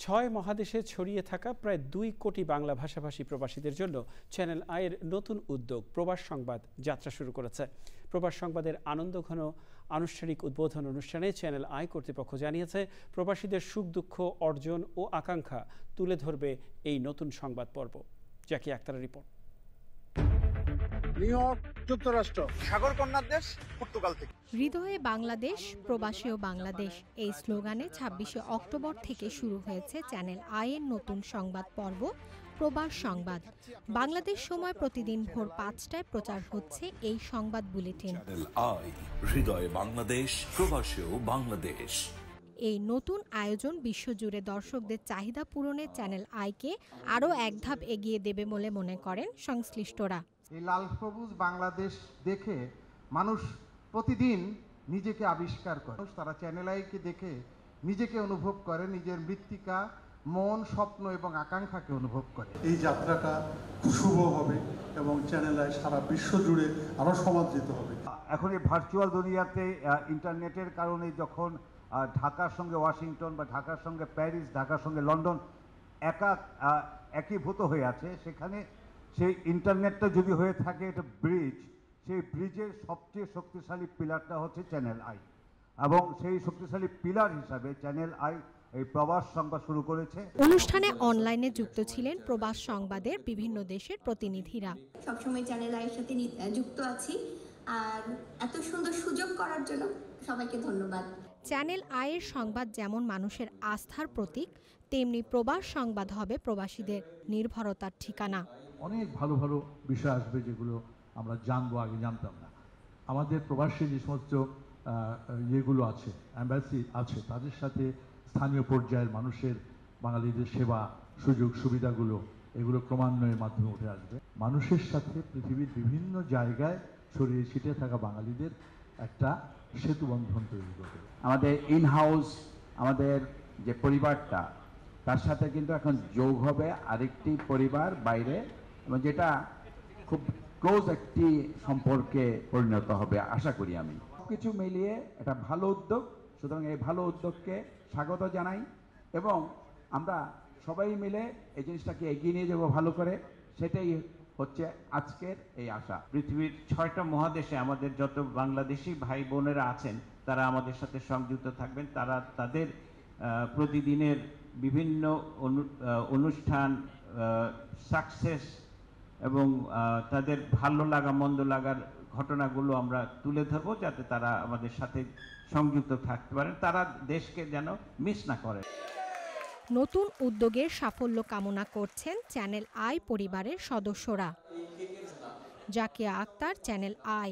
ছয় মহাদেশে ছড়িয়ে থাকা প্রায় ২ কোটি বাংলা ভাষাভাষী প্রবাসীদের জন্য চ্যানেল আইয়ের নতুন উদ্যোগ প্রবাস সংবাদ যাত্রা শুরু করেছে। প্রবাস সংবাদের আনন্দঘন আনুষ্ঠানিক উদ্বোধন অনুষ্ঠানে চ্যানেল আই কর্তৃপক্ষ জানিয়েছে, প্রবাসীদের সুখ দুঃখ, অর্জন ও আকাঙ্ক্ষা তুলে ধরবে এই নতুন সংবাদ পর্ব। জাকি আক্তারের রিপোর্ট। নিউ ইয়র্ক, যুক্তরাষ্ট্র, সাগরকন্যার দেশ পর্তুগাল থেকে। হৃদয়ে বাংলাদেশ, প্রবাসীও বাংলাদেশ, এই স্লোগানে ২৬শে অক্টোবর থেকে শুরু হয়েছে চ্যানেল আইয়ের নতুন সংবাদ পর্ব প্রবাস সংবাদ। বাংলাদেশ সময় প্রতিদিন ভোর ৫টায় প্রচার হচ্ছে এই সংবাদ বুলেটিন। চ্যানেল আই, হৃদয়ে বাংলাদেশ, প্রবাসীও বাংলাদেশ। এই নতুন আয়োজন বিশ্বজুড়ে দর্শকদের চাহিদা পূরণে চ্যানেল আইকে আরও এক ধাপ এগিয়ে দেবে বলে মনে করেন সংশ্লিষ্টরা। এই লাল সবুজ বাংলাদেশ দেখে মানুষ প্রতিদিন নিজেকে আবিষ্কার করে, তারা চ্যানেল আইকে দেখে নিজেকে অনুভব করে, নিজের মৃত্তিকা, মন, স্বপ্ন এবং আকাঙ্ক্ষাকে অনুভব করে। এই যাত্রাটা শুভ হবে এবং চ্যানেল আই সারা বিশ্ব জুড়ে আরও সমাদৃত হবে। এখন এই ভার্চুয়াল দুনিয়াতে ইন্টারনেটের কারণে যখন ঢাকার সঙ্গে ওয়াশিংটন বা ঢাকার সঙ্গে প্যারিস, ঢাকার সঙ্গে লন্ডন একীভূত হয়ে আছে, সেখানে সেই ইন্টারনেটটা যদি হয়ে থাকে এটা ব্রিজ, সেই ব্রিজের সবচেয়ে শক্তিশালী পিলারটা হচ্ছে চ্যানেল আই, এবং সেই শক্তিশালী পিলার হিসাবে চ্যানেল আই এই প্রবাস সংবাদ শুরু করেছে। অনুষ্ঠানে অনলাইনে যুক্ত ছিলেন প্রবাস সংবাদের বিভিন্ন দেশের প্রতিনিধিরা। সবসময় চ্যানেল আইয়ের সাথে যুক্ত আছি, আর এত সুন্দর সুযোগ করার জন্য সবাইকে ধন্যবাদ। চ্যানেল আইয়ের সংবাদ যেমন মানুষের আস্থার প্রতীক, তেমনি প্রবাস সংবাদ হবে প্রবাসীদের নির্ভরতার ঠিকানা। অনেক ভালো ভালো বিষয় আসবে যেগুলো আমরা জানবো, আগে জানতাম না। আমাদের প্রবাসী যে সমস্ত ইয়েগুলো আছে, অ্যাম্বাসি আছে, তাদের সাথে স্থানীয় পর্যায়ের মানুষের, বাঙালিদের সেবা, সুযোগ সুবিধাগুলো, এগুলো ক্রমান্বয়ের মাধ্যমে উঠে আসবে। মানুষের সাথে পৃথিবীর বিভিন্ন জায়গায় ছড়িয়ে ছিটিয়ে থাকা বাঙালিদের একটা সেতু বন্ধন তৈরি করবে। আমাদের ইনহাউস, আমাদের যে পরিবারটা, তার সাথে কিন্তু এখন যোগ হবে আরেকটি পরিবার বাইরে, এবং যেটা খুব ক্লোজ একটি সম্পর্কে পরিণত হবে আশা করি আমি। সবকিছু মিলিয়ে এটা ভালো উদ্যোগ, সুতরাং এই ভালো উদ্যোগকে স্বাগত জানাই, এবং আমরা সবাই মিলে এই জিনিসটাকে এগিয়ে নিয়ে যাবো ভালো করে, সেটাই হচ্ছে আজকের এই আশা। পৃথিবীর ৬টা মহাদেশে আমাদের যত বাংলাদেশি ভাই বোনেরা আছেন, তারা আমাদের সাথে সংযুক্ত থাকবেন। তারা তাদের প্রতিদিনের বিভিন্ন অনুষ্ঠান, সাকসেস এবং তাদের ভালো লাগা মন্দ লাগার ঘটনাগুলো আমরা তুলে ধরবো, যাতে তারা আমাদের সাথে সংযুক্ত থাকতে পারেন, তারা দেশকে যেন মিস না করে। নতুন উদ্যোগের সাফল্য কামনা করছেন চ্যানেল আই পরিবারের সদস্যরা। Zakia Akter, channel I.